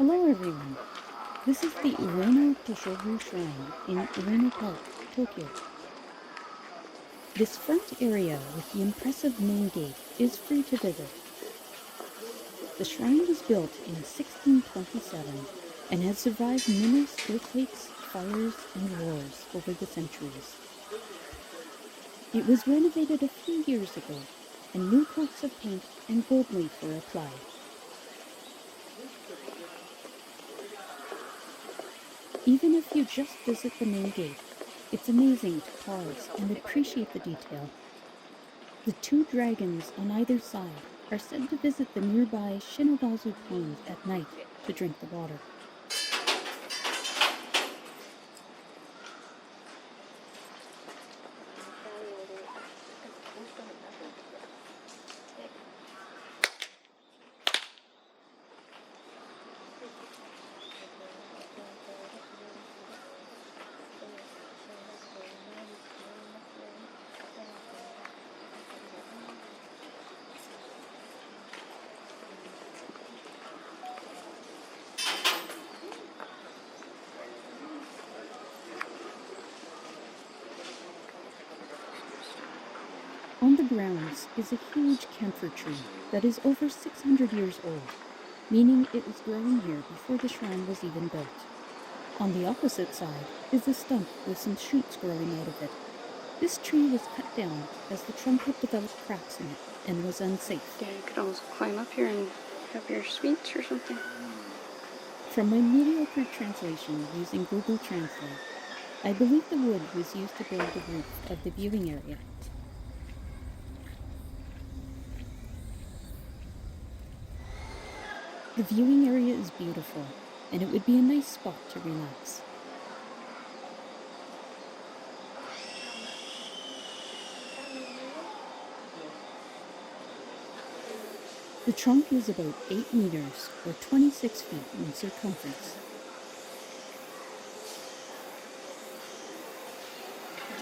Hello everyone. This is the Ueno Toshogu Shrine in Ueno Park, Tokyo. This front area with the impressive main gate is free to visit. The shrine was built in 1627 and has survived numerous earthquakes, fires, and wars over the centuries. It was renovated a few years ago, and new coats of paint and gold leaf were applied. Even if you just visit the main gate, it's amazing to pause and appreciate the detail. The two dragons on either side are said to visit the nearby Shinobazu Pond at night to drink the water. On the grounds is a huge camphor tree that is over 600 years old, meaning it was growing here before the shrine was even built. On the opposite side is a stump with some shoots growing out of it. This tree was cut down as the trunk had developed cracks in it and was unsafe. Yeah, you could almost climb up here and have your sweets or something. From my mediocre translation using Google Translate, I believe the wood was used to build the roof of the viewing area. The viewing area is beautiful, and it would be a nice spot to relax. The trunk is about 8 meters or 26 feet in circumference.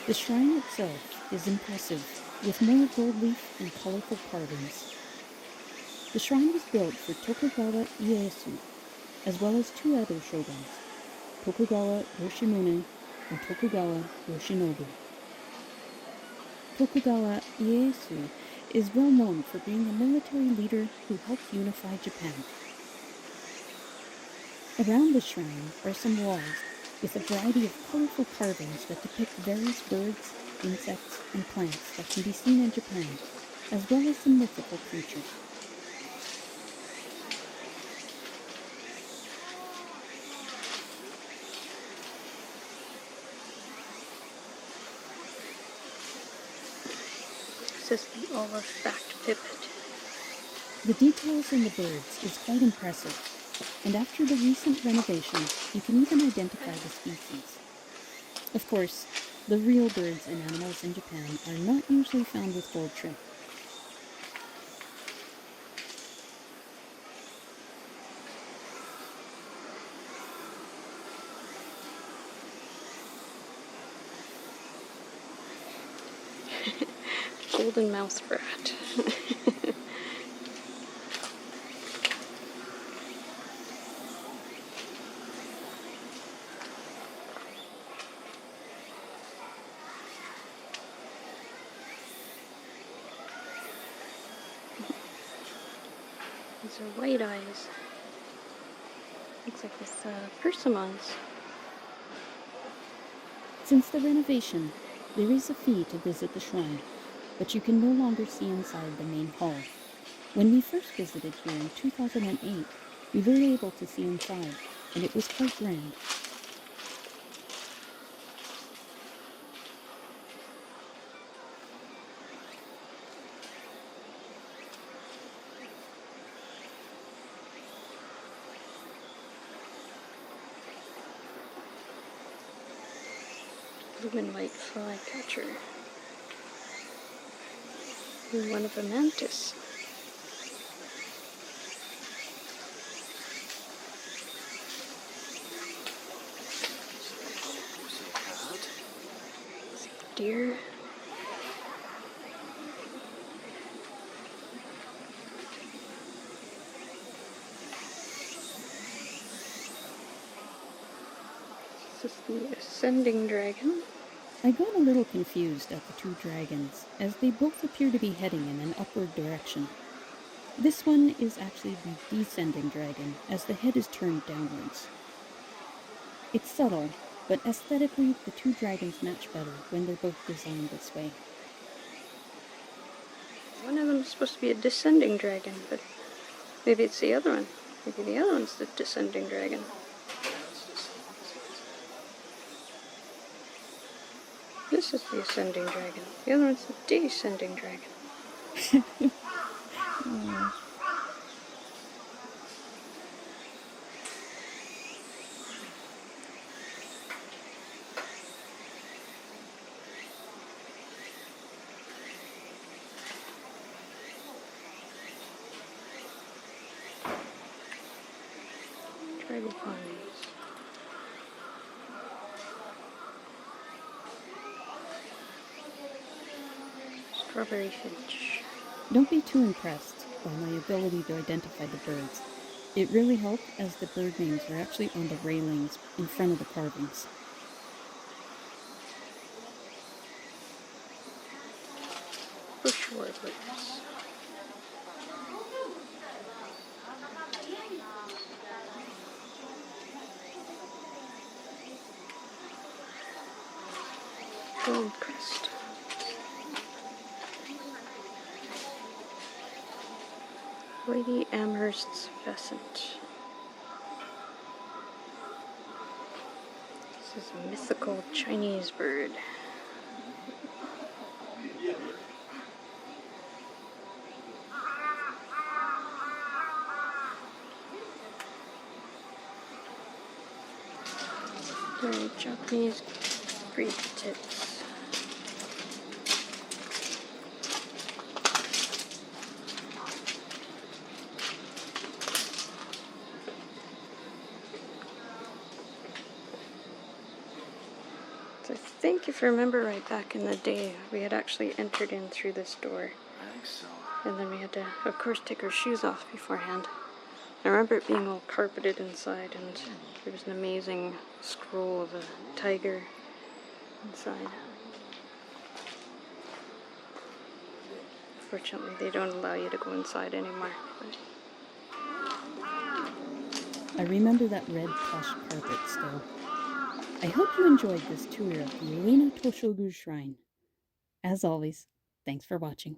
The shrine itself is impressive, with more gold leaf and colorful carvings. The shrine was built for Tokugawa Ieyasu, as well as two other shoguns, Tokugawa Yoshimune and Tokugawa Yoshinobu. Tokugawa Ieyasu is well known for being a military leader who helped unify Japan. Around the shrine are some walls with a variety of colorful carvings that depict various birds, insects, and plants that can be seen in Japan, as well as some mythical creatures. This is the olfactory pipit. The details in the birds is quite impressive, and after the recent renovation, you can even identify the species. Of course, the real birds and animals in Japan are not usually found with gold trim. Golden mouse rat. These are white eyes. Looks like this persimmons. Since the renovation, there is a fee to visit the shrine, but you can no longer see inside the main hall. When we first visited here in 2008, we were able to see inside, and it was quite grand. Blue and white flycatcher. And one of a mantis. Deer. This is the Ascending Dragon. I got a little confused at the two dragons, as they both appear to be heading in an upward direction. This one is actually the Descending Dragon, as the head is turned downwards. It's subtle, but aesthetically the two dragons match better when they're both designed this way. One of them is supposed to be a Descending Dragon, but maybe it's the other one. Maybe the other one's the Descending Dragon. This is the Ascending Dragon. The other one's the Descending Dragon. Oh. Tribal Pines. Strawberry Finch. Don't be too impressed by my ability to identify the birds. It really helped, as the bird names are actually on the railings in front of the carvings. Bush warblers. Goldcrest. Lady Amherst's pheasant. This is a mythical Chinese bird. They're Japanese breed tits. So I think if I remember right, back in the day, we had actually entered in through this door. I think so. And then we had to, of course, take our shoes off beforehand. I remember it being all carpeted inside, and there was an amazing scroll of a tiger inside. Fortunately, they don't allow you to go inside anymore. But I remember that red plush carpet still. I hope you enjoyed this tour of the Ueno Toshogu Shrine. As always, thanks for watching.